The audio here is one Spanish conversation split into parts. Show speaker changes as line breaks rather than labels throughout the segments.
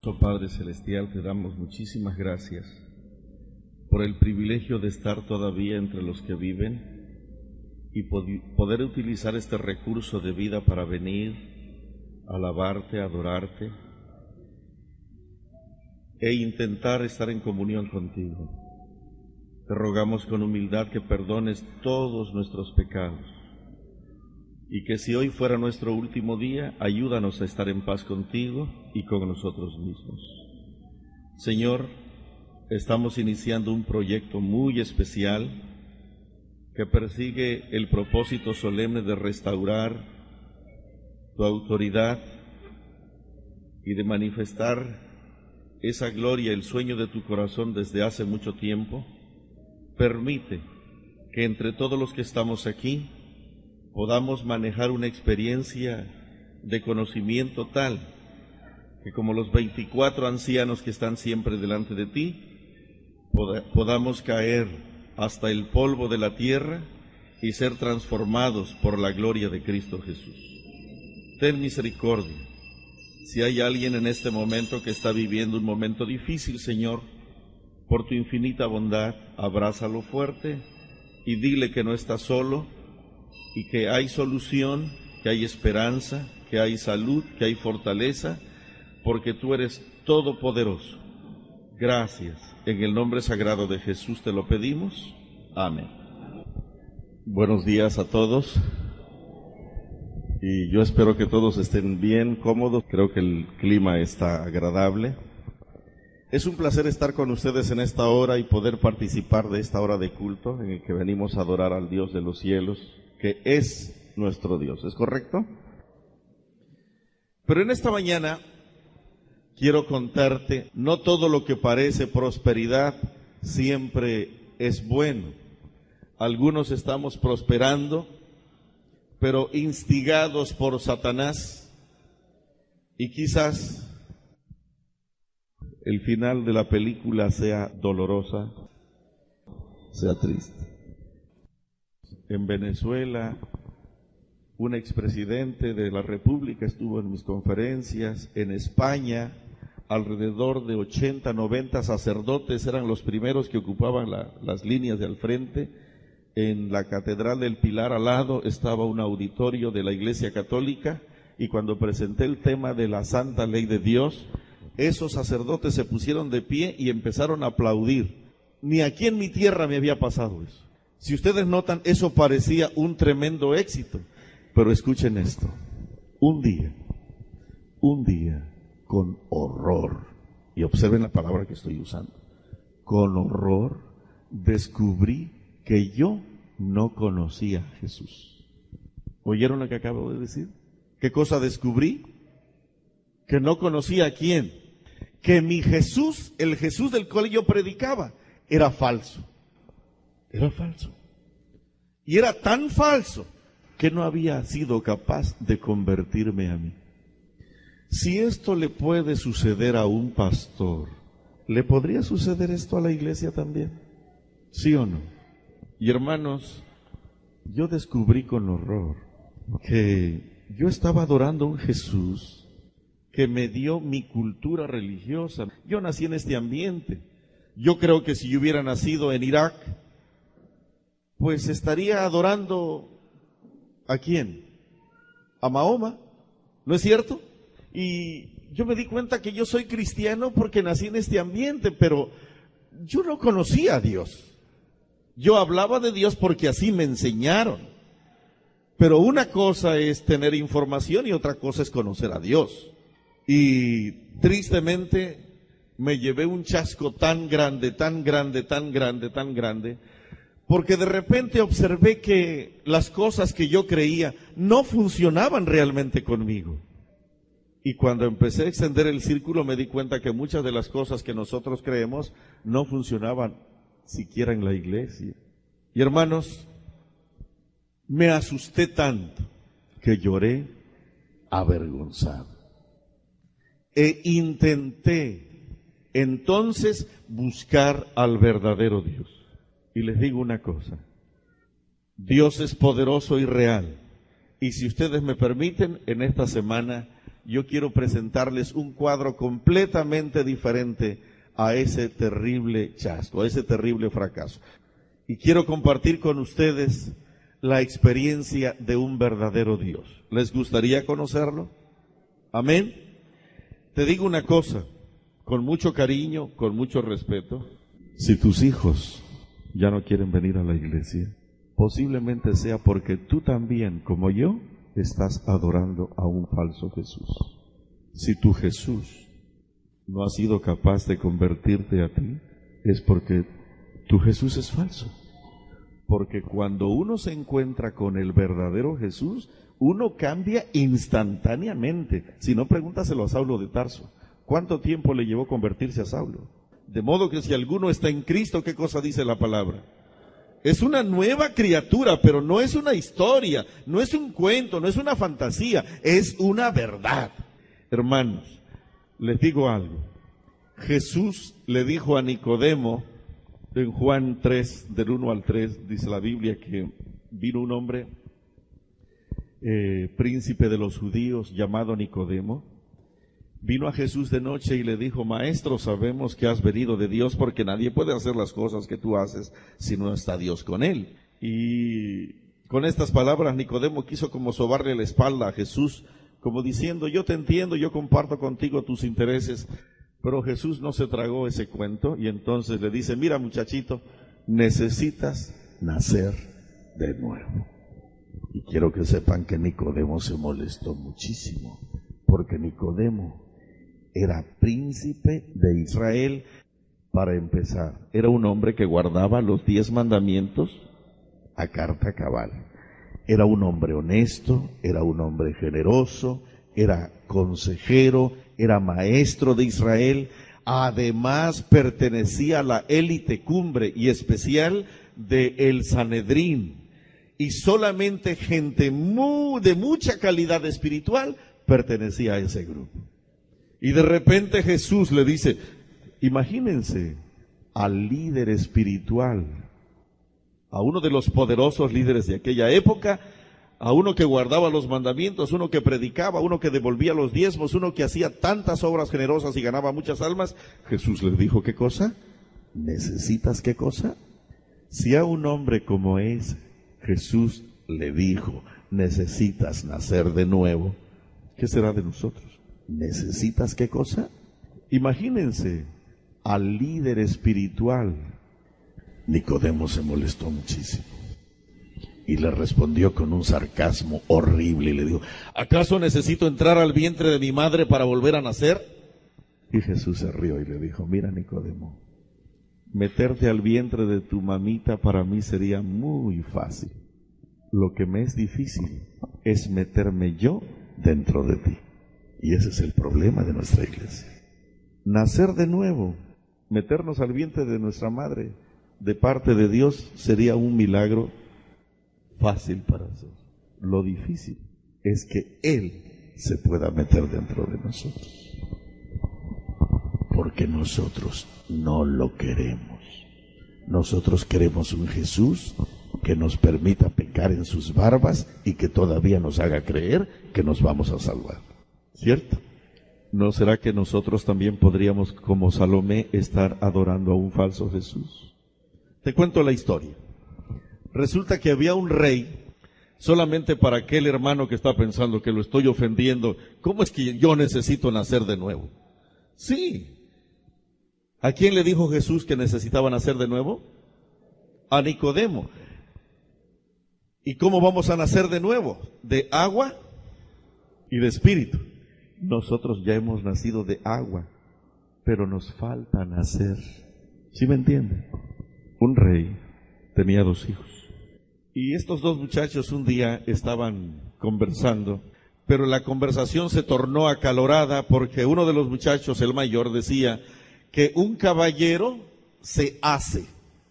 Padre Celestial, te damos muchísimas gracias por el privilegio de estar todavía entre los que viven y poder utilizar este recurso de vida para venir, alabarte, adorarte e intentar estar en comunión contigo. Te rogamos con humildad que perdones todos nuestros pecados y que si hoy fuera nuestro último día, ayúdanos a estar en paz contigo y con nosotros mismos. Señor, estamos iniciando un proyecto muy especial que persigue el propósito solemne de restaurar tu autoridad y de manifestar esa gloria, el sueño de tu corazón desde hace mucho tiempo. Permite que entre todos los que estamos aquí podamos manejar una experiencia de conocimiento tal que, como los 24 ancianos que están siempre delante de ti, podamos caer hasta el polvo de la tierra y ser transformados por la gloria de Cristo Jesús. Ten misericordia. Si hay alguien en este momento que está viviendo un momento difícil, Señor, por tu infinita bondad, abrázalo fuerte y dile que no está solo y que hay solución, que hay esperanza, que hay salud, que hay fortaleza, porque tú eres todopoderoso. Gracias. En el nombre sagrado de Jesús te lo pedimos. Amén. Buenos días a todos. Y yo espero que todos estén bien, cómodos. Creo que el clima está agradable. Es un placer estar con ustedes en esta hora y poder participar de esta hora de culto en el que venimos a adorar al Dios de los cielos, que es nuestro Dios. ¿Es correcto? Pero en esta mañana quiero contarte, no todo lo que parece prosperidad siempre es bueno. Algunos estamos prosperando, pero instigados por Satanás, y quizás el final de la película sea dolorosa, sea triste. En Venezuela, un expresidente de la República estuvo en mis conferencias. En España, alrededor de 80, 90 sacerdotes eran los primeros que ocupaban las líneas de al frente. En la Catedral del Pilar al lado estaba un auditorio de la Iglesia Católica, y cuando presenté el tema de la Santa Ley de Dios, esos sacerdotes se pusieron de pie y empezaron a aplaudir. Ni aquí en mi tierra me había pasado eso. Si ustedes notan, eso parecía un tremendo éxito. Pero escuchen esto. Un día, con horror, y observen la palabra que estoy usando, con horror descubrí que yo no conocía a Jesús. ¿Oyeron lo que acabo de decir? ¿Qué cosa descubrí? Que no conocía a quién. Que mi Jesús, el Jesús del cual yo predicaba, era falso. Era falso. Y era tan falso que no había sido capaz de convertirme a mí. Si esto le puede suceder a un pastor, ¿le podría suceder esto a la iglesia también? ¿Sí o no? Y hermanos, yo descubrí con horror que yo estaba adorando a un Jesús que me dio mi cultura religiosa. Yo nací en este ambiente. Yo creo que si yo hubiera nacido en Irak, pues estaría adorando ¿a quién? A Mahoma, ¿no es cierto? Y yo me di cuenta que yo soy cristiano porque nací en este ambiente, pero yo no conocía a Dios. Yo hablaba de Dios porque así me enseñaron. Pero una cosa es tener información y otra cosa es conocer a Dios. Y tristemente me llevé un chasco tan grande, porque de repente observé que las cosas que yo creía no funcionaban realmente conmigo. Y cuando empecé a extender el círculo me di cuenta que muchas de las cosas que nosotros creemos no funcionaban siquiera en la iglesia. Y hermanos, me asusté tanto que lloré avergonzado. E intenté entonces buscar al verdadero Dios. Y les digo una cosa, Dios es poderoso y real. Y si ustedes me permiten, en esta semana yo quiero presentarles un cuadro completamente diferente a ese terrible chasco, a ese terrible fracaso. Y quiero compartir con ustedes la experiencia de un verdadero Dios. ¿Les gustaría conocerlo? Amén. Te digo una cosa, con mucho cariño, con mucho respeto. Si tus hijos ya no quieren venir a la iglesia, posiblemente sea porque tú también, como yo, estás adorando a un falso Jesús. Si tu Jesús no ha sido capaz de convertirte a ti, es porque tu Jesús es falso. Porque cuando uno se encuentra con el verdadero Jesús, uno cambia instantáneamente. Si no, pregúntaselo a Saulo de Tarso. ¿Cuánto tiempo le llevó convertirse a Saulo? De modo que si alguno está en Cristo, ¿qué cosa dice la palabra? Es una nueva criatura, pero no es una historia, no es un cuento, no es una fantasía, es una verdad. Hermanos, les digo algo. Jesús le dijo a Nicodemo, en Juan 3, del 1 al 3, dice la Biblia que vino un hombre, príncipe de los judíos, llamado Nicodemo. Vino a Jesús de noche y le dijo: Maestro, sabemos que has venido de Dios, porque nadie puede hacer las cosas que tú haces si no está Dios con él. Y con estas palabras Nicodemo quiso como sobarle la espalda a Jesús, como diciendo: yo te entiendo, yo comparto contigo tus intereses. Pero Jesús no se tragó ese cuento y entonces le dice: mira, muchachito, necesitas nacer de nuevo. Y quiero que sepan que Nicodemo se molestó muchísimo, porque Nicodemo era príncipe de Israel. Para empezar, era un hombre que guardaba los 10 mandamientos a carta cabal. Era un hombre honesto, era un hombre generoso, era consejero, era maestro de Israel. Además, pertenecía a la élite cumbre y especial de el Sanedrín. Y solamente gente de mucha calidad espiritual pertenecía a ese grupo. Y de repente Jesús le dice, imagínense al líder espiritual, a uno de los poderosos líderes de aquella época, a uno que guardaba los mandamientos, uno que predicaba, uno que devolvía los diezmos, uno que hacía tantas obras generosas y ganaba muchas almas. Jesús le dijo, ¿qué cosa? ¿Necesitas qué cosa? Si a un hombre como ese, Jesús le dijo, necesitas nacer de nuevo, ¿qué será de nosotros? ¿Necesitas qué cosa? Imagínense al líder espiritual. Nicodemo se molestó muchísimo y le respondió con un sarcasmo horrible y le dijo, ¿acaso necesito entrar al vientre de mi madre para volver a nacer? Y Jesús se rió y le dijo, mira, Nicodemo, meterte al vientre de tu mamita para mí sería muy fácil. Lo que me es difícil es meterme yo dentro de ti. Y ese es el problema de nuestra iglesia. Nacer de nuevo, meternos al vientre de nuestra madre, de parte de Dios, sería un milagro fácil para nosotros. Lo difícil es que Él se pueda meter dentro de nosotros. Porque nosotros no lo queremos. Nosotros queremos un Jesús que nos permita pecar en sus barbas y que todavía nos haga creer que nos vamos a salvar. ¿Cierto? ¿No será que nosotros también podríamos, como Salomé, estar adorando a un falso Jesús? Te cuento la historia. Resulta que había un rey, solamente para aquel hermano que está pensando que lo estoy ofendiendo, ¿cómo es que yo necesito nacer de nuevo? Sí. ¿A quién le dijo Jesús que necesitaba nacer de nuevo? A Nicodemo. ¿Y cómo vamos a nacer de nuevo? De agua y de espíritu. Nosotros ya hemos nacido de agua, pero nos falta nacer. ¿Sí me entienden? Un rey tenía 2 hijos. Y estos 2 muchachos un día estaban conversando, pero la conversación se tornó acalorada porque uno de los muchachos, el mayor, decía que un caballero se hace.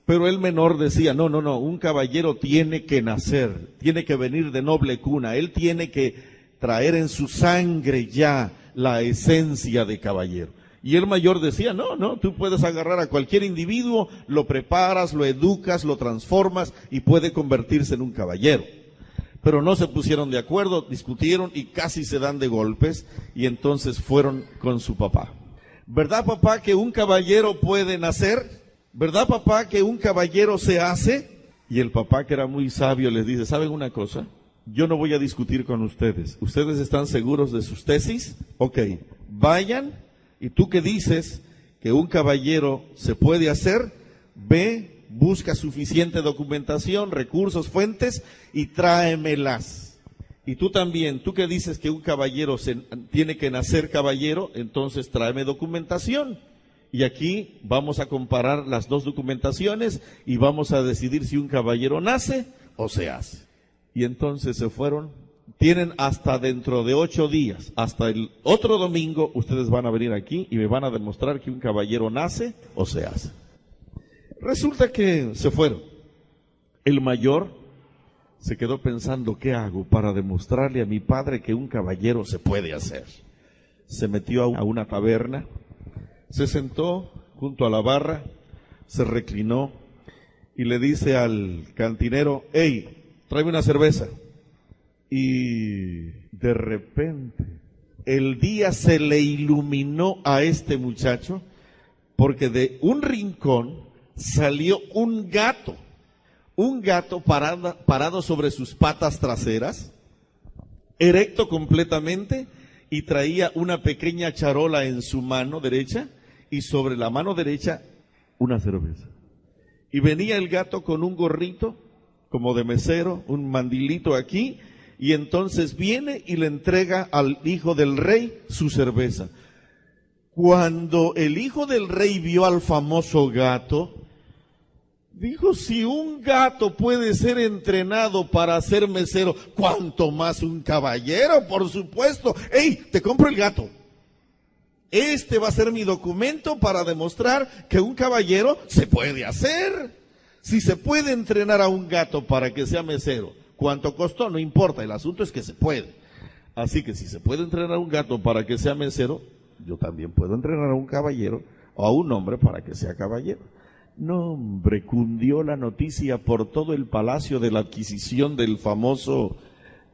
Pero el menor decía, no, un caballero tiene que nacer, tiene que venir de noble cuna, él tiene que traer en su sangre ya la esencia de caballero. Y el mayor decía, no, tú puedes agarrar a cualquier individuo, lo preparas, lo educas, lo transformas y puede convertirse en un caballero. pero no se pusieron de acuerdo, discutieron y casi se dan de golpes, y entonces fueron con su papá. ¿Verdad, papá, que un caballero puede nacer? ¿Verdad, papá, que un caballero se hace? Y el papá, que era muy sabio, les dice, ¿saben una cosa? Yo no voy a discutir con ustedes. ¿Ustedes están seguros de sus tesis? Ok, vayan, y tú que dices que un caballero se puede hacer, ve, busca suficiente documentación, recursos, fuentes, y tráemelas. Y tú también, tú que dices que un caballero tiene que nacer caballero, entonces tráeme documentación. Y aquí vamos a comparar las dos documentaciones y vamos a decidir si un caballero nace o se hace. Y entonces se fueron. Tienen hasta dentro de 8 días, hasta el otro domingo, ustedes van a venir aquí y me van a demostrar que un caballero nace o se hace. Resulta que se fueron. El mayor se quedó pensando, ¿qué hago para demostrarle a mi padre que un caballero se puede hacer? Se metió a una taberna, se sentó junto a la barra, se reclinó y le dice al cantinero, hey, tráeme una cerveza. Y de repente el día se le iluminó a este muchacho, porque de un rincón salió un gato parado sobre sus patas traseras, erecto completamente, y traía una pequeña charola en su mano derecha, y sobre la mano derecha una cerveza. Y venía el gato con un gorrito, como de mesero, un mandilito aquí, y entonces viene y le entrega al hijo del rey su cerveza. Cuando el hijo del rey vio al famoso gato, dijo, si un gato puede ser entrenado para ser mesero, ¿cuánto más un caballero? Por supuesto. ¡Ey, te compro el gato! Este va a ser mi documento para demostrar que un caballero se puede hacer. Si se puede entrenar a un gato para que sea mesero, ¿cuánto costó? No importa, el asunto es que se puede. Así que si se puede entrenar a un gato para que sea mesero, yo también puedo entrenar a un caballero o a un hombre para que sea caballero. No, hombre, cundió la noticia por todo el palacio de la adquisición del famoso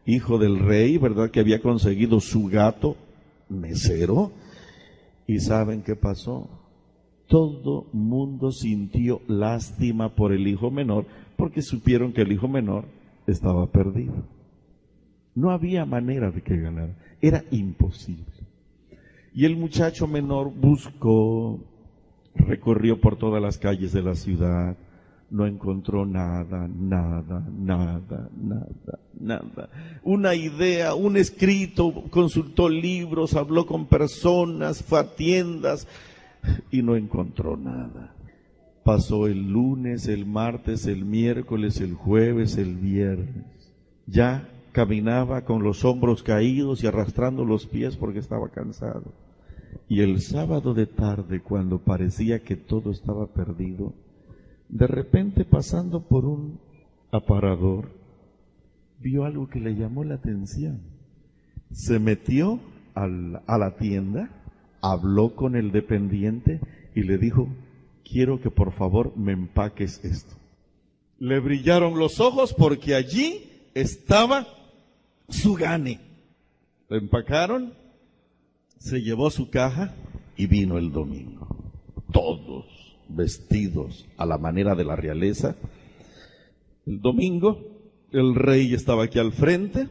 hijo del rey, ¿verdad? Que había conseguido su gato mesero. ¿Y saben qué pasó? Todo mundo sintió lástima por el hijo menor, porque supieron que el hijo menor estaba perdido. No había manera de que ganara, era imposible. Y el muchacho menor buscó, recorrió por todas las calles de la ciudad, no encontró nada. Una idea, un escrito, consultó libros, habló con personas, fue a tiendas y no encontró nada. Pasó el lunes, el martes, el miércoles, el jueves, el viernes. Ya caminaba con los hombros caídos y arrastrando los pies porque estaba cansado. Y el sábado de tarde, cuando parecía que todo estaba perdido, de repente, pasando por un aparador, vio algo que le llamó la atención. Se metió a la tienda, habló con el dependiente y le dijo, quiero que por favor me empaques esto. Le brillaron los ojos porque allí estaba su gane. Lo empacaron, se llevó su caja y vino el domingo. Todos vestidos a la manera de la realeza. El domingo, el rey estaba aquí al frente,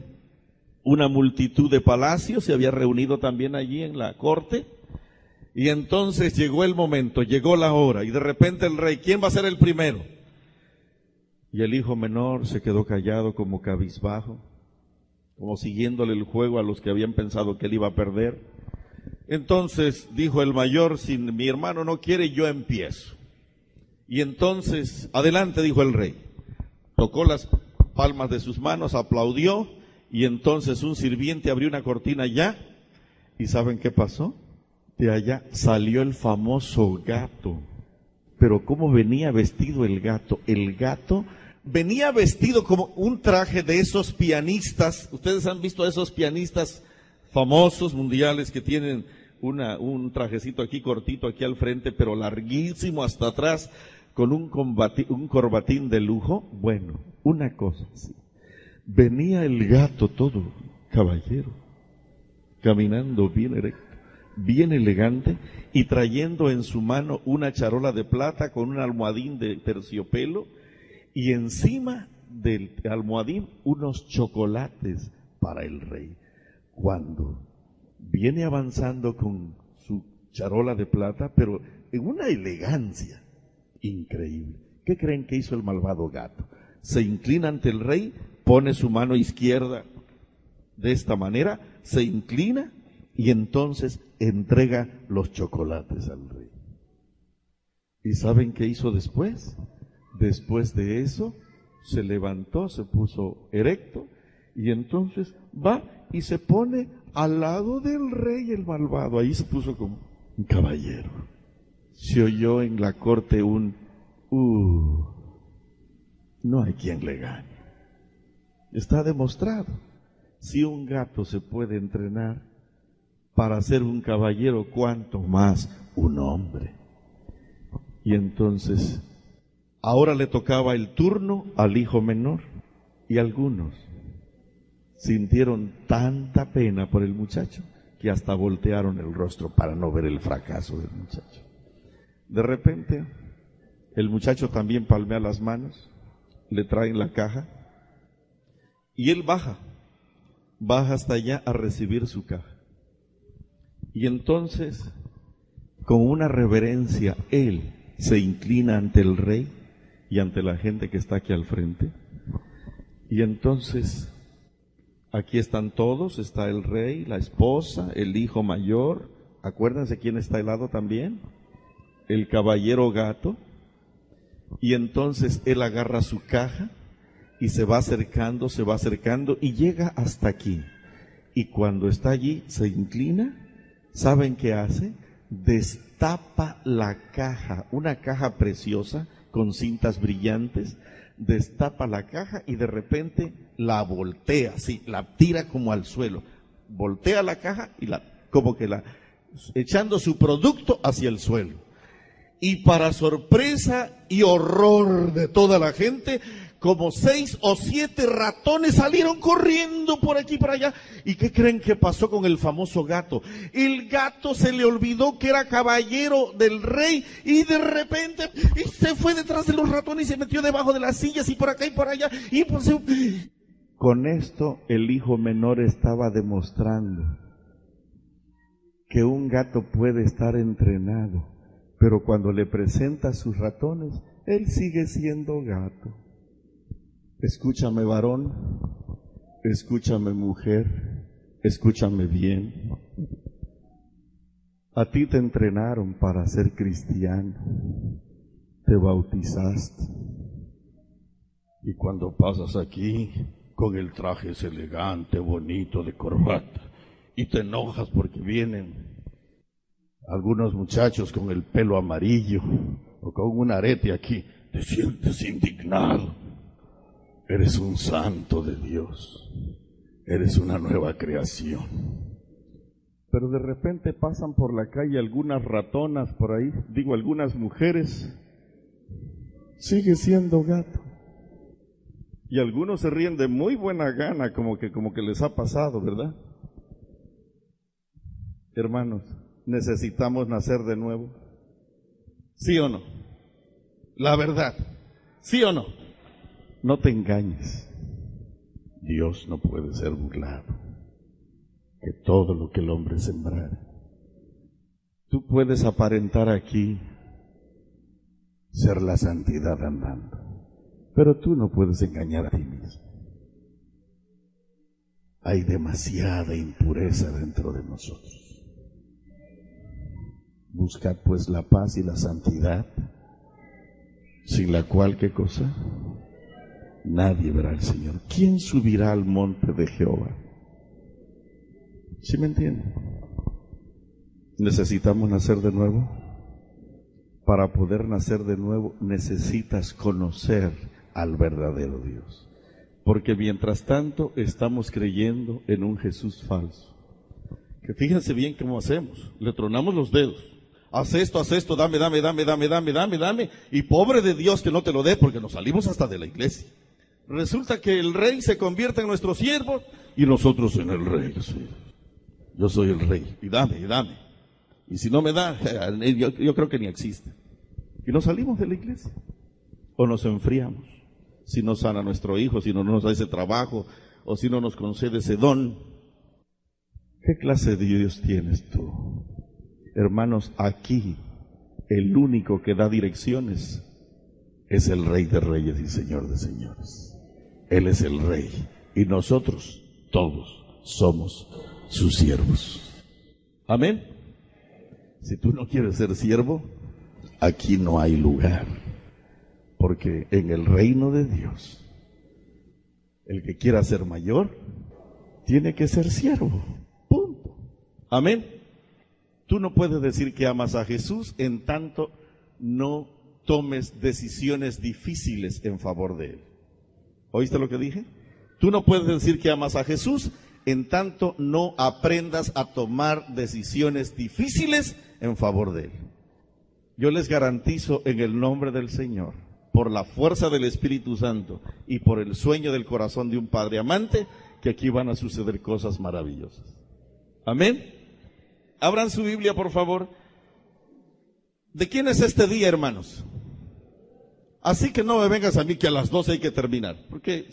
una multitud de palacios se había reunido también allí en la corte, y entonces llegó el momento, llegó la hora, y de repente el rey, ¿quién va a ser el primero? Y el hijo menor se quedó callado como cabizbajo, como siguiéndole el juego a los que habían pensado que él iba a perder. Entonces dijo el mayor, si mi hermano no quiere, yo empiezo. Y entonces, adelante, dijo el rey. Tocó las palmas de sus manos, aplaudió, y entonces un sirviente abrió una cortina allá, y ¿saben qué pasó? De allá salió el famoso gato. Pero ¿cómo venía vestido el gato? El gato venía vestido como un traje de esos pianistas. Ustedes han visto a esos pianistas famosos mundiales que tienen un trajecito aquí cortito aquí al frente, pero larguísimo hasta atrás, con un corbatín de lujo. Bueno, una cosa así. venía el gato todo caballero, caminando bien erecto, bien elegante, y trayendo en su mano una charola de plata con un almohadín de terciopelo, y encima del almohadín unos chocolates para el rey. Cuando viene avanzando con su charola de plata, pero en una elegancia increíble. ¿Qué creen que hizo el malvado gato? Se inclina ante el rey, pone su mano izquierda de esta manera, se inclina y entonces entrega los chocolates al rey. ¿Y saben qué hizo después? Después de eso, se levantó, se puso erecto y entonces va y se pone al lado del rey el malvado. Ahí se puso como un caballero. Se oyó en la corte un no hay quien le gane. Está demostrado. Si un gato se puede entrenar para ser un caballero, ¿cuánto más un hombre? Y entonces, ahora le tocaba el turno al hijo menor, y algunos sintieron tanta pena por el muchacho que hasta voltearon el rostro para no ver el fracaso del muchacho. De repente, el muchacho también palmea las manos, le traen la caja, y él baja hasta allá a recibir su caja. Y entonces, con una reverencia, él se inclina ante el rey y ante la gente que está aquí al frente. Y entonces, aquí están todos, está el rey, la esposa, el hijo mayor. Acuérdense quién está al lado también, el caballero gato. Y entonces él agarra su caja y se va acercando y llega hasta aquí. Y cuando está allí, se inclina. ¿Saben qué hace? Destapa la caja, una caja preciosa con cintas brillantes. Destapa la caja y de repente la voltea, sí, la tira como al suelo. Voltea la caja y echando su producto hacia el suelo. Y para sorpresa y horror de toda la gente, como 6 o 7 ratones salieron corriendo por aquí y por allá. ¿Y qué creen que pasó con el famoso gato? El gato se le olvidó que era caballero del rey y de repente se fue detrás de los ratones y se metió debajo de las sillas y por acá y por allá. Y pues, con esto el hijo menor estaba demostrando que un gato puede estar entrenado, pero cuando le presenta a sus ratones, él sigue siendo gato. Escúchame, varón, escúchame, mujer, escúchame bien. A ti te entrenaron para ser cristiano, te bautizaste, y cuando pasas aquí con el traje ese elegante, bonito, de corbata, y te enojas porque vienen algunos muchachos con el pelo amarillo o con un arete aquí, te sientes indignado. Eres un santo de Dios, eres una nueva creación. Pero de repente pasan por la calle algunas ratonas por ahí, algunas mujeres, sigue siendo gato. Y algunos se ríen de muy buena gana, como que les ha pasado, ¿verdad? Hermanos, ¿necesitamos nacer de nuevo? ¿Sí o no? La verdad, ¿sí o no? No te engañes, Dios no puede ser burlado, que todo lo que el hombre sembrara. Tú puedes aparentar aquí ser la santidad andando, pero tú no puedes engañar a ti mismo. Hay demasiada impureza dentro de nosotros. Buscad pues la paz y la santidad, sin la cual, ¿qué cosa? Nadie verá al Señor. ¿Quién subirá al monte de Jehová? ¿Sí me entienden? ¿Necesitamos nacer de nuevo? Para poder nacer de nuevo necesitas conocer al verdadero Dios. Porque mientras tanto estamos creyendo en un Jesús falso. Que fíjense bien cómo hacemos. Le tronamos los dedos. Haz esto, dame. Y pobre de Dios que no te lo dé porque nos salimos hasta de la iglesia. Resulta que el rey se convierte en nuestro siervo y nosotros en el rey. Sí. Yo soy el rey, y dame, y dame. Y si no me da, yo creo que ni existe. Y nos salimos de la iglesia. O nos enfriamos. Si no sana a nuestro hijo, si no nos da ese trabajo, o si no nos concede ese don. ¿Qué clase de Dios tienes tú? Hermanos, aquí el único que da direcciones es el Rey de Reyes y Señor de Señores. Él es el Rey y nosotros todos somos sus siervos. Amén. Si tú no quieres ser siervo, aquí no hay lugar, porque en el reino de Dios, el que quiera ser mayor, tiene que ser siervo. Punto. Amén. Tú no puedes decir que amas a Jesús en tanto no tomes decisiones difíciles en favor de Él. ¿Oíste lo que dije? Tú no puedes decir que amas a Jesús en tanto no aprendas a tomar decisiones difíciles en favor de Él. Yo les garantizo en el nombre del Señor, por la fuerza del Espíritu Santo y por el sueño del corazón de un Padre amante, que aquí van a suceder cosas maravillosas. Amén. Abran su Biblia, por favor. ¿De quién es este día, hermanos? Así que no me vengas a mí que a las 12 hay que terminar, porque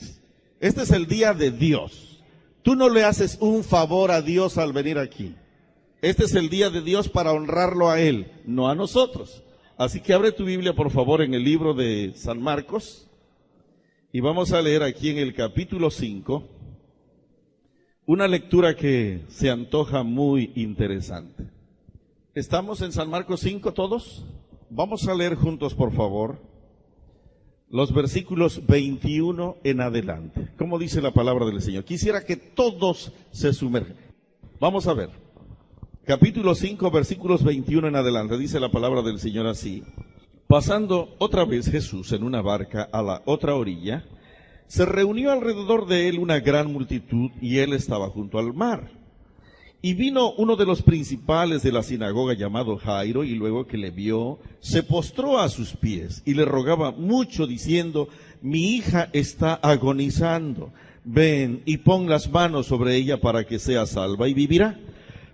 este es el día de Dios. Tú no le haces un favor a Dios al venir aquí. Este es el día de Dios para honrarlo a Él, no a nosotros. Así que abre tu Biblia, por favor, en el libro de San Marcos, y vamos a leer aquí en el capítulo 5, una lectura que se antoja muy interesante. ¿Estamos en San Marcos 5 todos? Vamos a leer juntos, por favor, los versículos 21 en adelante. ¿Cómo dice la palabra del Señor? Quisiera que todos se sumerjan. Vamos a ver. Capítulo 5, versículos 21 en adelante. Dice la palabra del Señor así: pasando otra vez Jesús en una barca a la otra orilla, se reunió alrededor de él una gran multitud y él estaba junto al mar. Y vino uno de los principales de la sinagoga llamado Jairo, y luego que le vio, se postró a sus pies y le rogaba mucho diciendo: mi hija está agonizando, ven y pon las manos sobre ella para que sea salva y vivirá.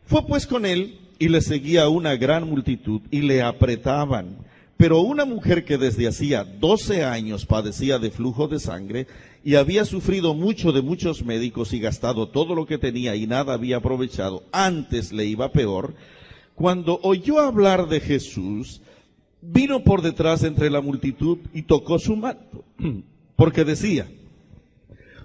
Fue pues con él y le seguía una gran multitud y le apretaban. Pero una mujer que desde hacía 12 años padecía de flujo de sangre y había sufrido mucho de muchos médicos y gastado todo lo que tenía y nada había aprovechado, antes le iba peor, cuando oyó hablar de Jesús, vino por detrás entre la multitud y tocó su manto, porque decía: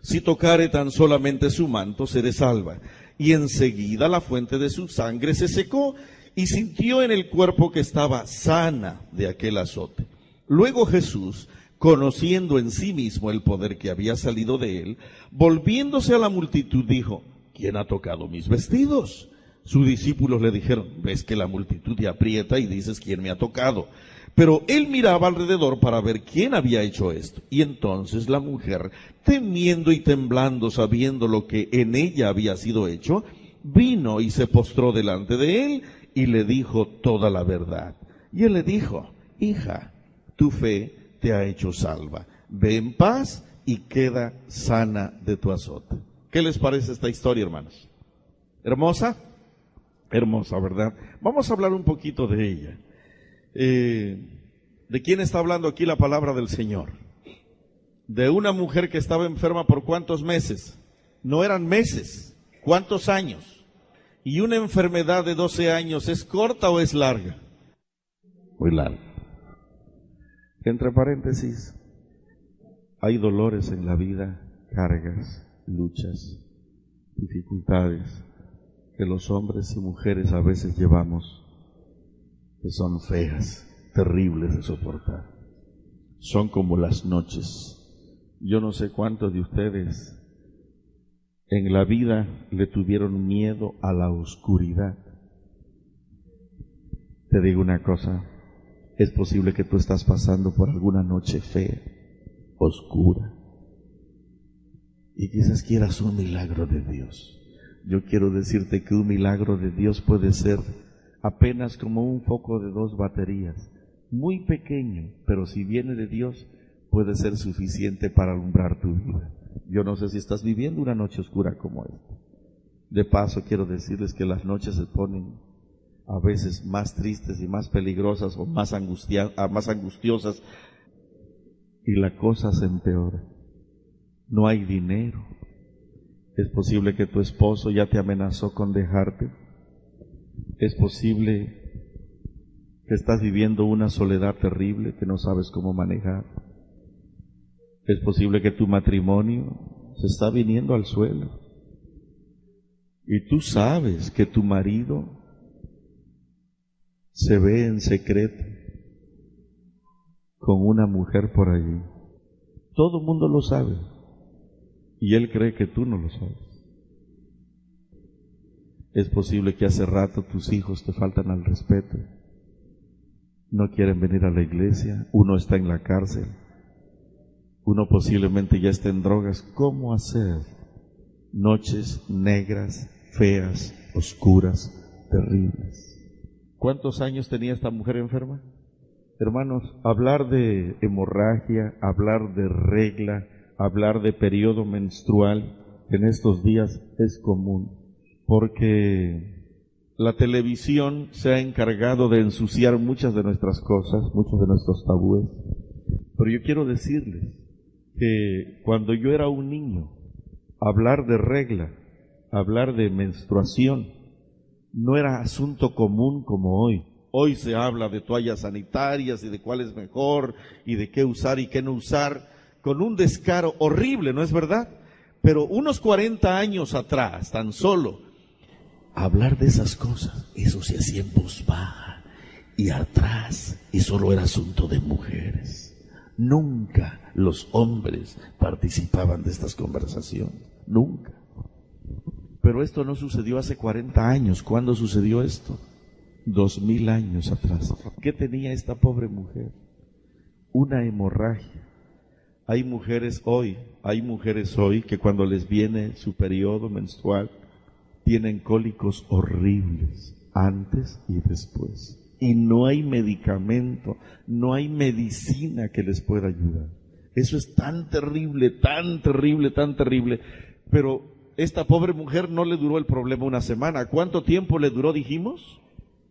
si tocare tan solamente su manto, seré salva. Y enseguida la fuente de su sangre se secó, y sintió en el cuerpo que estaba sana de aquel azote. Luego Jesús, conociendo en sí mismo el poder que había salido de él, volviéndose a la multitud, dijo: ¿quién ha tocado mis vestidos? Sus discípulos le dijeron: ves que la multitud te aprieta y dices: ¿quién me ha tocado? Pero él miraba alrededor para ver quién había hecho esto. Y entonces la mujer, temiendo y temblando, sabiendo lo que en ella había sido hecho, vino y se postró delante de él y le dijo toda la verdad. Y él le dijo: hija, tu fe te ha hecho salva. Ve en paz y queda sana de tu azote. ¿Qué les parece esta historia, hermanos? ¿Hermosa? Hermosa, ¿verdad? Vamos a hablar un poquito de ella. ¿De quién está hablando aquí la palabra del Señor? De una mujer que estaba enferma por ¿cuántos meses? No eran meses. ¿Cuántos años? ¿Y una enfermedad de 12 años es corta o es larga? Muy larga. Entre paréntesis, hay dolores en la vida, cargas, luchas, dificultades que los hombres y mujeres a veces llevamos, que son feas, terribles de soportar. Son como las noches. Yo no sé cuántos de ustedes en la vida le tuvieron miedo a la oscuridad. Te digo una cosa, es posible que tú estás pasando por alguna noche fea, oscura, y quizás quieras un milagro de Dios. Yo quiero decirte que un milagro de Dios puede ser apenas como un foco de 2 baterías, muy pequeño, pero si viene de Dios, puede ser suficiente para alumbrar tu vida. Yo no sé si estás viviendo una noche oscura como esta. De paso, quiero decirles que las noches se ponen a veces más tristes y más peligrosas o más angustiosas, y la cosa se empeora. No hay dinero. Es posible que tu esposo ya te amenazó con dejarte. Es posible que estás viviendo una soledad terrible que no sabes cómo manejar. Es posible que tu matrimonio se está viniendo al suelo. Y tú sabes que tu marido se ve en secreto con una mujer por allí. Todo el mundo lo sabe. Y él cree que tú no lo sabes. Es posible que hace rato tus hijos te faltan al respeto. No quieren venir a la iglesia. Uno está en la cárcel. Uno posiblemente ya está en drogas. ¿Cómo hacer? Noches negras, feas, oscuras, terribles. ¿Cuántos años tenía esta mujer enferma? Hermanos, hablar de hemorragia, hablar de regla, hablar de periodo menstrual en estos días es común, porque la televisión se ha encargado de ensuciar muchas de nuestras cosas, muchos de nuestros tabúes. Pero yo quiero decirles que cuando yo era un niño, hablar de regla, hablar de menstruación, no era asunto común como hoy. Hoy se habla de toallas sanitarias y de cuál es mejor y de qué usar y qué no usar, con un descaro horrible, ¿no es verdad? Pero unos 40 años atrás, tan solo, hablar de esas cosas, eso se hacía en voz baja y atrás, y solo era asunto de mujeres. Nunca los hombres participaban de estas conversaciones, nunca. Pero esto no sucedió hace 40 años. ¿Cuándo sucedió esto? 2000 años atrás. ¿Qué tenía esta pobre mujer? Una hemorragia. Hay mujeres hoy que cuando les viene su periodo menstrual tienen cólicos horribles antes y después. Y no hay medicamento, no hay medicina que les pueda ayudar. Eso es tan terrible, tan terrible, tan terrible. Pero esta pobre mujer no le duró el problema una semana. ¿Cuánto tiempo le duró, dijimos?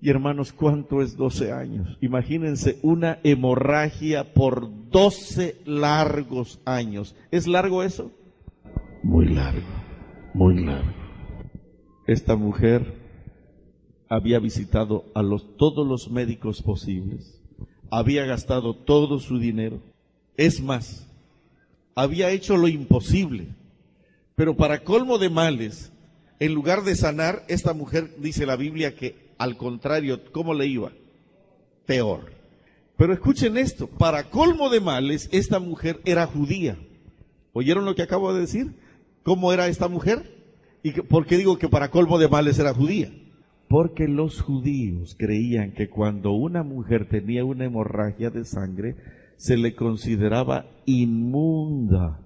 Y hermanos, ¿cuánto es 12 años? Imagínense una hemorragia por 12 largos años. ¿Es largo eso? Muy largo, muy largo. Esta mujer había visitado a todos los médicos posibles, había gastado todo su dinero. Es más, había hecho lo imposible. Pero para colmo de males, en lugar de sanar, esta mujer, dice la Biblia, que al contrario, ¿cómo le iba? Peor. Pero escuchen esto, para colmo de males, esta mujer era judía. ¿Oyeron lo que acabo de decir? ¿Cómo era esta mujer? ¿Y por qué digo que para colmo de males era judía? Porque los judíos creían que cuando una mujer tenía una hemorragia de sangre, se le consideraba inmunda.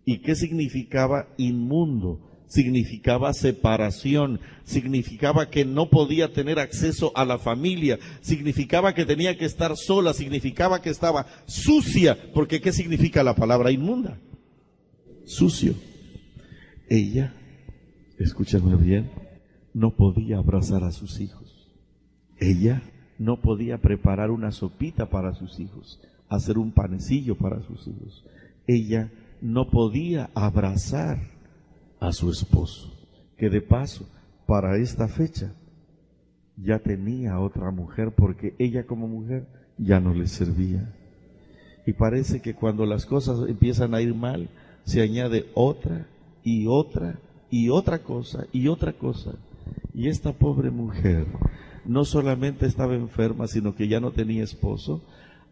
¿Y qué significaba inmundo? Significaba separación, significaba que no podía tener acceso a la familia, significaba que tenía que estar sola, significaba que estaba sucia, porque ¿qué significa la palabra inmunda? Sucio. Ella, escúchenme bien, no podía abrazar a sus hijos. Ella no podía preparar una sopita para sus hijos, hacer un panecillo para sus hijos. Ella no podía abrazar a su esposo, que de paso, para esta fecha, ya tenía otra mujer, porque ella como mujer ya no le servía. Y parece que cuando las cosas empiezan a ir mal, se añade otra y otra y otra cosa y otra cosa. Y esta pobre mujer no solamente estaba enferma, sino que ya no tenía esposo.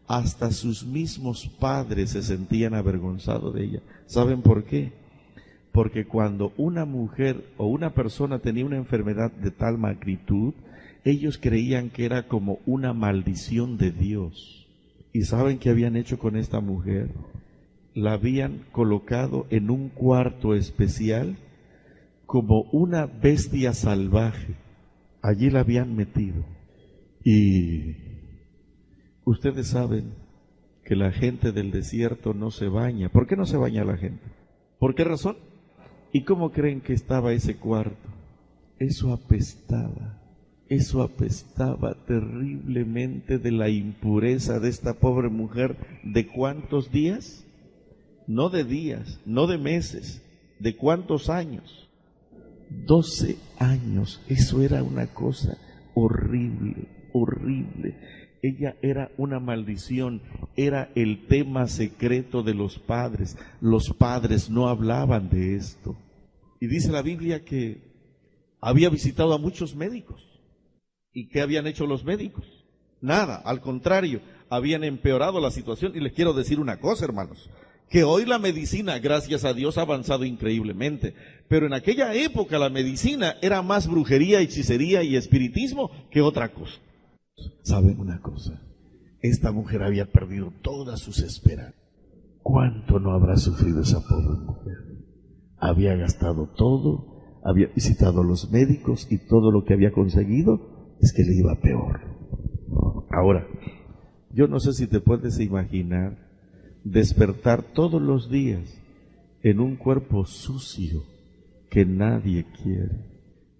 Hasta sus mismos padres se sentían avergonzados de ella. ¿Saben por qué? Porque cuando una mujer o una persona tenía una enfermedad de tal magnitud, ellos creían que era como una maldición de Dios. ¿Y saben qué habían hecho con esta mujer? La habían colocado en un cuarto especial como una bestia salvaje. Allí la habían metido. Y ustedes saben que la gente del desierto no se baña. ¿Por qué no se baña la gente? ¿Por qué razón? ¿Y cómo creen que estaba ese cuarto? Eso apestaba terriblemente de la impureza de esta pobre mujer. ¿De cuántos días? No de días, no de meses. ¿De cuántos años? 12 años. Eso era una cosa horrible, horrible. Ella era una maldición, era el tema secreto de los padres. Los padres no hablaban de esto. Y dice la Biblia que había visitado a muchos médicos. ¿Y qué habían hecho los médicos? Nada, al contrario, habían empeorado la situación. Y les quiero decir una cosa, hermanos, que hoy la medicina, gracias a Dios, ha avanzado increíblemente. Pero en aquella época la medicina era más brujería, hechicería y espiritismo que otra cosa. ¿Saben una cosa? Esta mujer había perdido todas sus esperanzas. ¿Cuánto no habrá sufrido esa pobre mujer? Había gastado todo, había visitado a los médicos y todo lo que había conseguido es que le iba peor. Ahora, yo no sé si te puedes imaginar despertar todos los días en un cuerpo sucio que nadie quiere.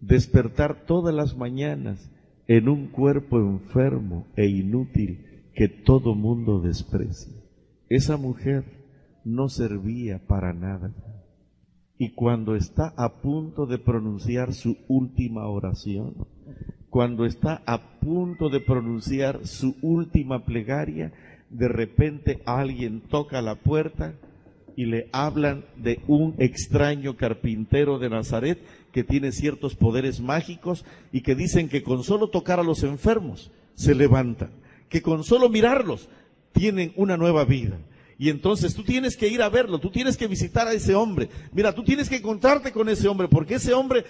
Despertar todas las mañanas en un cuerpo enfermo e inútil que todo mundo desprecia. Esa mujer no servía para nada. Y cuando está a punto de pronunciar su última oración, cuando está a punto de pronunciar su última plegaria, de repente alguien toca la puerta y le hablan de un extraño carpintero de Nazaret que tiene ciertos poderes mágicos y que dicen que con solo tocar a los enfermos se levantan, que con solo mirarlos tienen una nueva vida. Y entonces tú tienes que ir a verlo, tú tienes que visitar a ese hombre. Mira, tú tienes que encontrarte con ese hombre, porque ese hombre,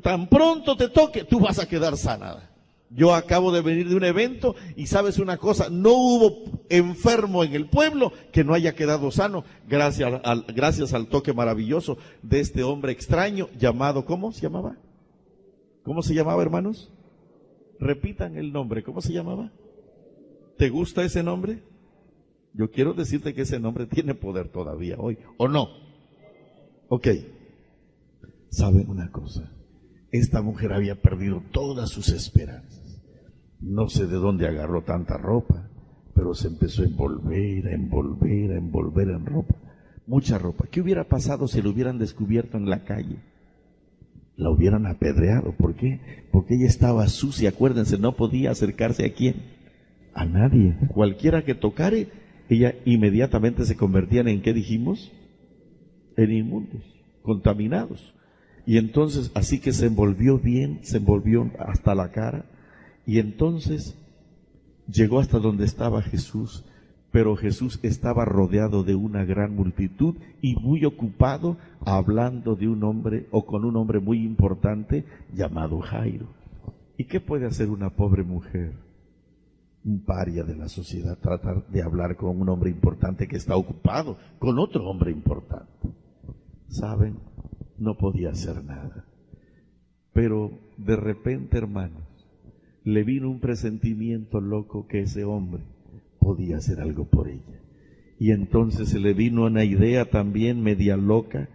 tan pronto te toque, tú vas a quedar sanada. Yo acabo de venir de un evento y sabes una cosa, no hubo enfermo en el pueblo que no haya quedado sano gracias al toque maravilloso de este hombre extraño llamado, ¿cómo se llamaba? ¿Cómo se llamaba, hermanos? Repitan el nombre, ¿cómo se llamaba? ¿Te gusta ese nombre? Yo quiero decirte que ese nombre tiene poder todavía hoy, ¿o no? Ok. ¿Saben una cosa? Esta mujer había perdido todas sus esperanzas. No sé de dónde agarró tanta ropa, pero se empezó a envolver en ropa. Mucha ropa. ¿Qué hubiera pasado si lo hubieran descubierto en la calle? La hubieran apedreado. ¿Por qué? Porque ella estaba sucia. Acuérdense, no podía acercarse a quién. A nadie. Cualquiera que tocare, ella inmediatamente se convertían en, ¿qué dijimos? En inmundos, contaminados. Y entonces, así que se envolvió bien, se envolvió hasta la cara, y entonces llegó hasta donde estaba Jesús, pero Jesús estaba rodeado de una gran multitud y muy ocupado hablando de un hombre, o con un hombre muy importante llamado Jairo. ¿Y qué puede hacer una pobre mujer? Un paria de la sociedad, tratar de hablar con un hombre importante que está ocupado con otro hombre importante. ¿Saben? No podía hacer nada. Pero de repente, hermanos, le vino un presentimiento loco que ese hombre podía hacer algo por ella. Y entonces se le vino una idea también media loca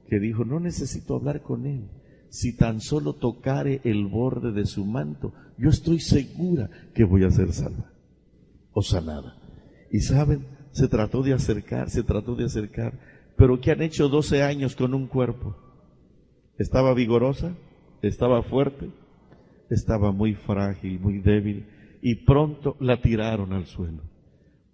que dijo, no necesito hablar con él. Si tan solo tocare el borde de su manto, yo estoy segura que voy a ser salva o sanada. Y saben, se trató de acercar, pero ¿qué han hecho 12 años con un cuerpo? Estaba vigorosa, estaba fuerte, estaba muy frágil, muy débil, y pronto la tiraron al suelo.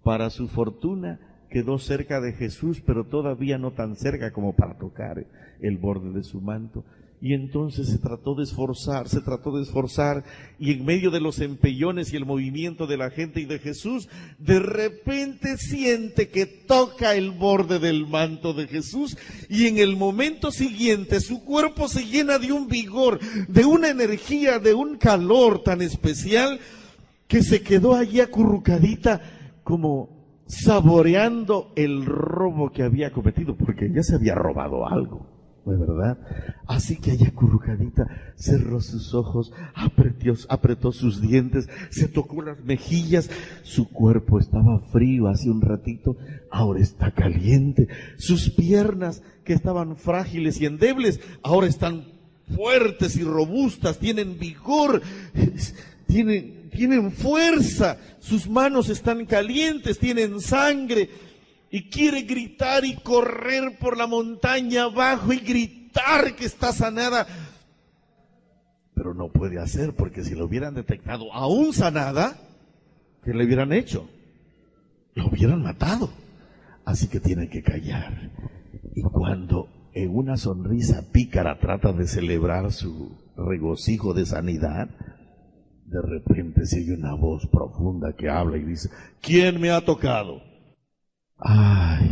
Para su fortuna quedó cerca de Jesús, pero todavía no tan cerca como para tocar el borde de su manto. Y entonces se trató de esforzar, y en medio de los empellones y el movimiento de la gente y de Jesús, de repente siente que toca el borde del manto de Jesús, y en el momento siguiente su cuerpo se llena de un vigor, de una energía, de un calor tan especial, que se quedó allí acurrucadita como saboreando el robo que había cometido, porque ella se había robado algo. ¿no es verdad? Así que allá acurrucadita, cerró sus ojos, apretó sus dientes, se tocó las mejillas, su cuerpo estaba frío hace un ratito, ahora está caliente, sus piernas que estaban frágiles y endebles, ahora están fuertes y robustas, tienen vigor, tienen fuerza, sus manos están calientes, tienen sangre, y quiere gritar y correr por la montaña abajo y gritar que está sanada. Pero no puede hacer, porque si lo hubieran detectado aún sanada, ¿qué le hubieran hecho? Lo hubieran matado. Así que tiene que callar. Y cuando en una sonrisa pícara trata de celebrar su regocijo de sanidad, de repente se oye una voz profunda que habla y dice: ¿quién me ha tocado? ¡Ay!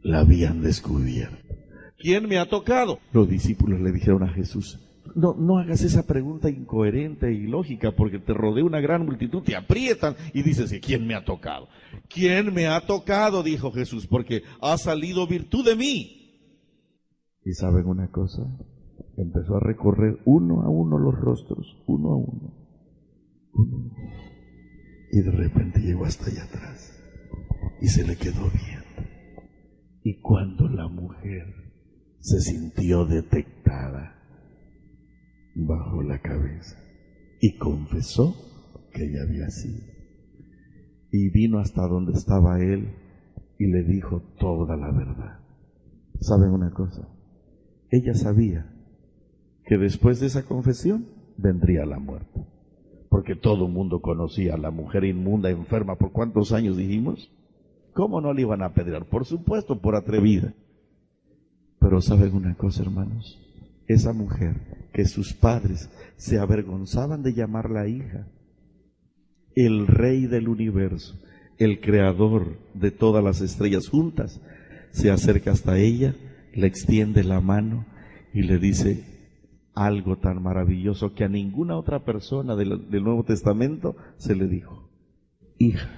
La habían descubierto. ¿Quién me ha tocado? Los discípulos le dijeron a Jesús: no hagas esa pregunta incoherente e ilógica, porque te rodea una gran multitud, te aprietan y dices: ¿quién me ha tocado? ¿Quién me ha tocado? Dijo Jesús, porque ha salido virtud de mí. ¿Y saben una cosa? Empezó a recorrer uno a uno los rostros, uno a uno. Y de repente llegó hasta allá atrás. Y se le quedó viendo. Y cuando la mujer se sintió detectada, bajó la cabeza y confesó que ella había sido. Y vino hasta donde estaba él y le dijo toda la verdad. ¿Saben una cosa? Ella sabía que después de esa confesión vendría la muerte. Porque todo el mundo conocía a la mujer inmunda, enferma. ¿Por cuántos años dijimos? ¿Cómo no le iban a apedrear? Por supuesto, por atrevida. Pero ¿saben una cosa, hermanos? Esa mujer que sus padres se avergonzaban de llamarla hija, el rey del universo, el creador de todas las estrellas juntas, se acerca hasta ella, le extiende la mano y le dice algo tan maravilloso que a ninguna otra persona del Nuevo Testamento se le dijo: hija.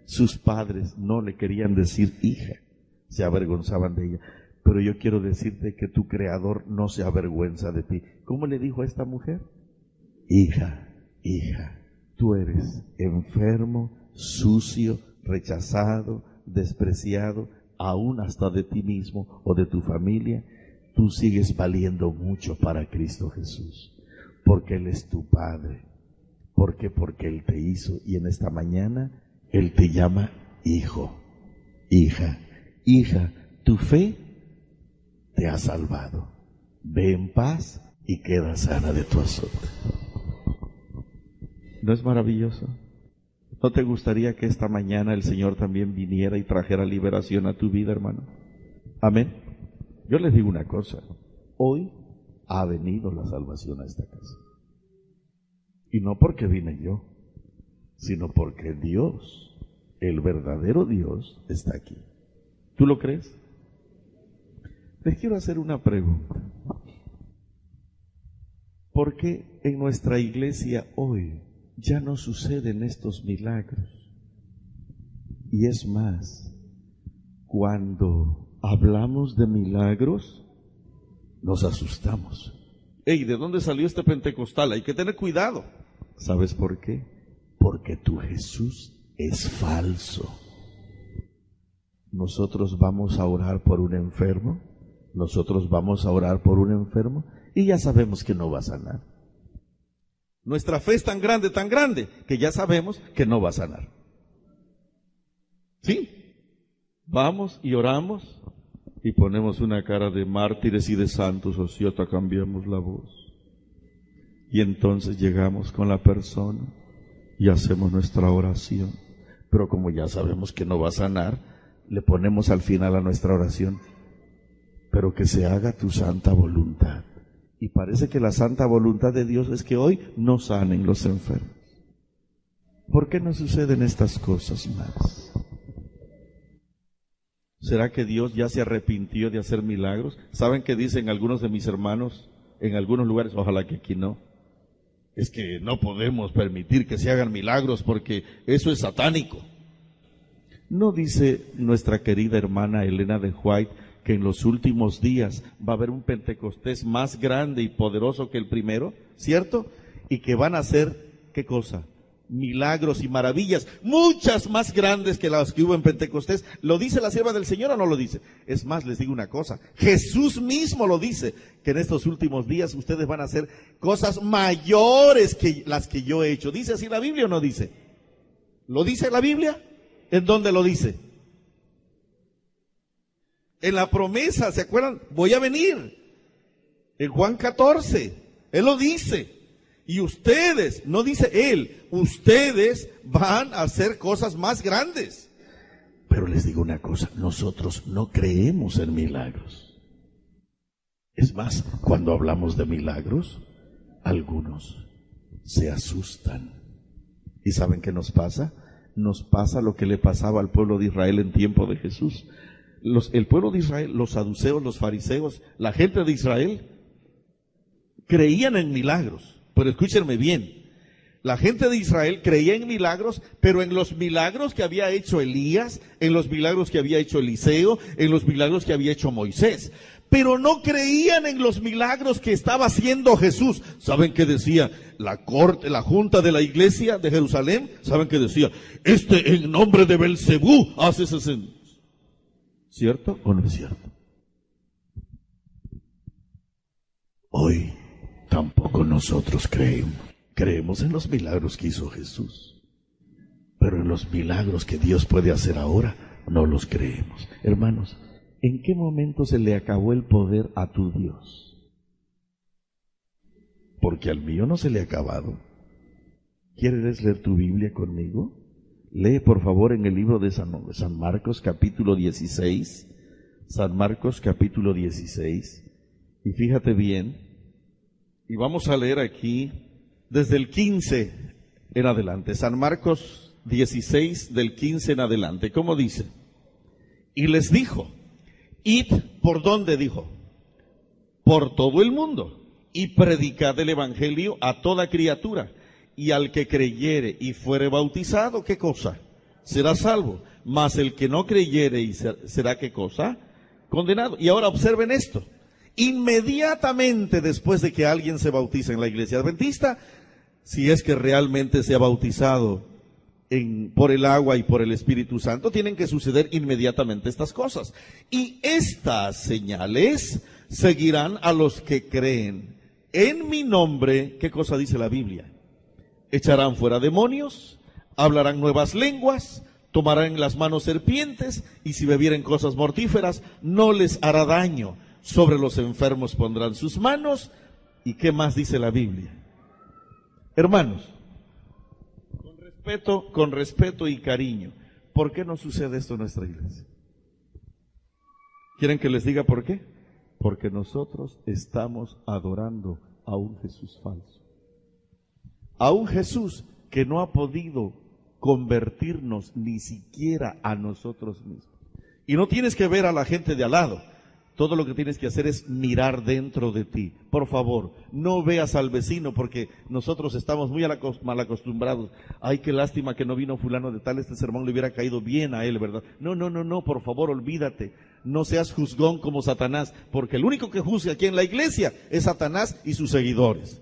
Sus padres no le querían decir hija, se avergonzaban de ella. Pero yo quiero decirte que tu Creador no se avergüenza de ti. ¿Cómo le dijo a esta mujer? Hija, hija, tú eres enfermo, sucio, rechazado, despreciado, aún hasta de ti mismo o de tu familia. Tú sigues valiendo mucho para Cristo Jesús, porque Él es tu Padre. ¿Por qué? Porque Él te hizo, y en esta mañana Él te llama hijo, hija. Hija, tu fe te ha salvado. Ve en paz y queda sana de tu azote. ¿No es maravilloso? ¿No te gustaría que esta mañana el Señor también viniera y trajera liberación a tu vida, hermano? Amén. Yo les digo una cosa: hoy ha venido la salvación a esta casa. Y no porque vine yo, sino porque Dios, el verdadero Dios, está aquí. ¿Tú lo crees? Les quiero hacer una pregunta. ¿Por qué en nuestra iglesia hoy ya no suceden estos milagros? Y es más, cuando hablamos de milagros, nos asustamos. ¡Ey! ¿De dónde salió este pentecostal? Hay que tener cuidado. ¿Sabes por qué? Porque tu Jesús es falso. Nosotros vamos a orar por un enfermo, y ya sabemos que no va a sanar. Nuestra fe es tan grande, que ya sabemos que no va a sanar. ¿Sí? Vamos y oramos y ponemos una cara de mártires y de santos, o si otra cambiamos la voz. Y entonces llegamos con la persona y hacemos nuestra oración. Pero como ya sabemos que no va a sanar, le ponemos al final a nuestra oración: pero que se haga tu santa voluntad. Y parece que la santa voluntad de Dios es que hoy no sanen los enfermos. ¿Por qué no suceden estas cosas más? ¿Será que Dios ya se arrepintió de hacer milagros? ¿Saben qué dicen algunos de mis hermanos en algunos lugares? Ojalá que aquí no. Es que no podemos permitir que se hagan milagros porque eso es satánico. ¿No dice nuestra querida hermana Elena de White que en los últimos días va a haber un Pentecostés más grande y poderoso que el primero, ¿cierto? Y que van a hacer, ¿qué cosa? Milagros y maravillas, muchas más grandes que las que hubo en Pentecostés. ¿Lo dice la sierva del Señor o no lo dice? Es más, les digo una cosa, Jesús mismo lo dice, que en estos últimos días ustedes van a hacer cosas mayores que las que yo he hecho. ¿Dice así la Biblia o no dice? ¿Lo dice la Biblia? ¿En dónde lo dice? En la promesa, ¿se acuerdan? Voy a venir. En Juan 14, Él lo dice. Y ustedes, no dice Él, ustedes van a hacer cosas más grandes. Pero les digo una cosa, nosotros no creemos en milagros. Es más, cuando hablamos de milagros, algunos se asustan. ¿Y saben qué nos pasa? Nos pasa lo que le pasaba al pueblo de Israel en tiempo de Jesús. El pueblo de Israel, los saduceos, los fariseos, la gente de Israel, creían en milagros. Pero escúchenme bien, la gente de Israel creía en milagros, pero en los milagros que había hecho Elías, en los milagros que había hecho Eliseo, en los milagros que había hecho Moisés. Pero no creían en los milagros que estaba haciendo Jesús. ¿Saben qué decía la corte, la junta de la iglesia de Jerusalén? ¿Saben qué decía? En nombre de Belcebú hace ese signo. ¿Cierto o no es cierto? Hoy tampoco nosotros creemos en los milagros que hizo Jesús, pero en los milagros que Dios puede hacer ahora, no los creemos. Hermanos, ¿en qué momento se le acabó el poder a tu Dios? Porque al mío no se le ha acabado. ¿Quieres leer tu Biblia conmigo? Lee por favor en el libro de San Marcos capítulo 16, San Marcos capítulo 16, y fíjate bien. Y vamos a leer aquí desde el 15 en adelante. San Marcos 16 del 15 en adelante. ¿Cómo dice? Y les dijo, id, ¿por dónde dijo? Por todo el mundo, y predicad el evangelio a toda criatura. Y al que creyere y fuere bautizado, ¿qué cosa? Será salvo. Mas el que no creyere y será, ¿qué cosa? Condenado. Y ahora observen esto. Inmediatamente después de que alguien se bautiza en la iglesia adventista, si es que realmente se ha bautizado por el agua y por el Espíritu Santo, tienen que suceder inmediatamente estas cosas. Y estas señales seguirán a los que creen. En mi nombre, ¿qué cosa dice la Biblia? Echarán fuera demonios, hablarán nuevas lenguas, tomarán en las manos serpientes, y si bebieren cosas mortíferas, no les hará daño. Sobre los enfermos pondrán sus manos. ¿Y qué más dice la Biblia? Hermanos, con respeto y cariño, ¿por qué no sucede esto en nuestra iglesia? ¿Quieren que les diga por qué? Porque nosotros estamos adorando a un Jesús falso. A un Jesús que no ha podido convertirnos ni siquiera a nosotros mismos. Y no tienes que ver a la gente de al lado. Todo lo que tienes que hacer es mirar dentro de ti. Por favor, no veas al vecino, porque nosotros estamos muy mal acostumbrados. Ay, qué lástima que no vino fulano de tal, este sermón le hubiera caído bien a él, ¿verdad? No, por favor, olvídate. No seas juzgón como Satanás, porque el único que juzga aquí en la iglesia es Satanás y sus seguidores.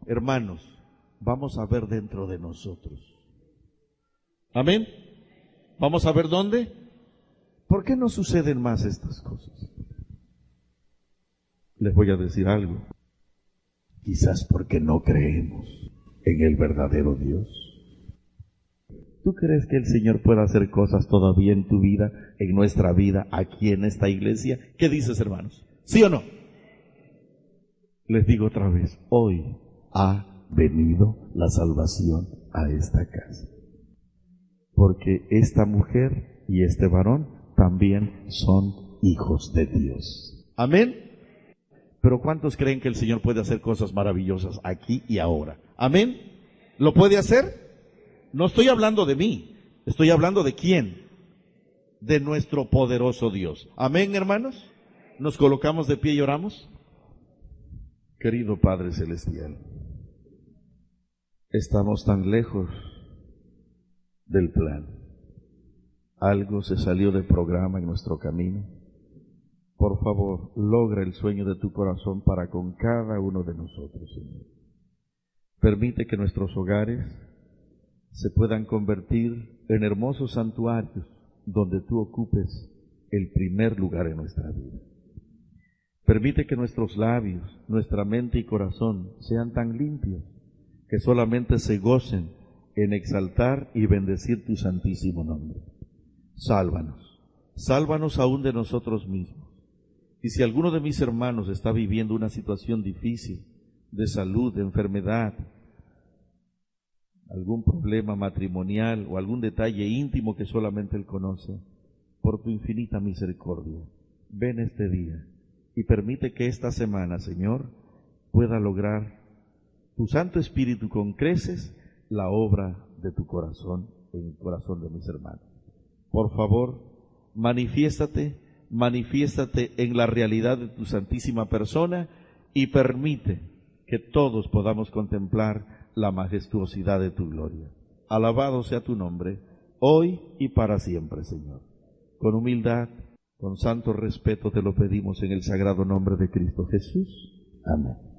Hermanos, vamos a ver dentro de nosotros. Amén. ¿Vamos a ver dónde? ¿Por qué no suceden más estas cosas? Les voy a decir algo. Quizás porque no creemos en el verdadero Dios. ¿Tú crees que el Señor puede hacer cosas todavía en tu vida, en nuestra vida, aquí en esta iglesia? ¿Qué dices, hermanos? ¿Sí o no? Les digo otra vez, hoy ha venido la salvación a esta casa. Porque esta mujer y este varón también son hijos de Dios. Amén. Pero ¿cuántos creen que el Señor puede hacer cosas maravillosas aquí y ahora? Amén. ¿Lo puede hacer? No estoy hablando de mí, estoy hablando de quién. De nuestro poderoso Dios. Amén, hermanos. Nos colocamos de pie y oramos. Querido Padre Celestial, estamos tan lejos del plan. Algo se salió del programa en nuestro camino. por favor, logra el sueño de tu corazón para con cada uno de nosotros, Señor. Permite que nuestros hogares se puedan convertir en hermosos santuarios donde tú ocupes el primer lugar en nuestra vida. Permite que nuestros labios, nuestra mente y corazón sean tan limpios que solamente se gocen en exaltar y bendecir tu santísimo nombre. Sálvanos, sálvanos aún de nosotros mismos. Y si alguno de mis hermanos está viviendo una situación difícil de salud, de enfermedad, algún problema matrimonial o algún detalle íntimo que solamente él conoce, por tu infinita misericordia, ven este día y permite que esta semana, Señor, pueda lograr tu Santo Espíritu con creces la obra de tu corazón en el corazón de mis hermanos. Por favor, manifiéstate en la realidad de tu santísima persona y permite que todos podamos contemplar la majestuosidad de tu gloria. Alabado sea tu nombre, hoy y para siempre, Señor. Con humildad, con santo respeto te lo pedimos en el sagrado nombre de Cristo Jesús. Amén.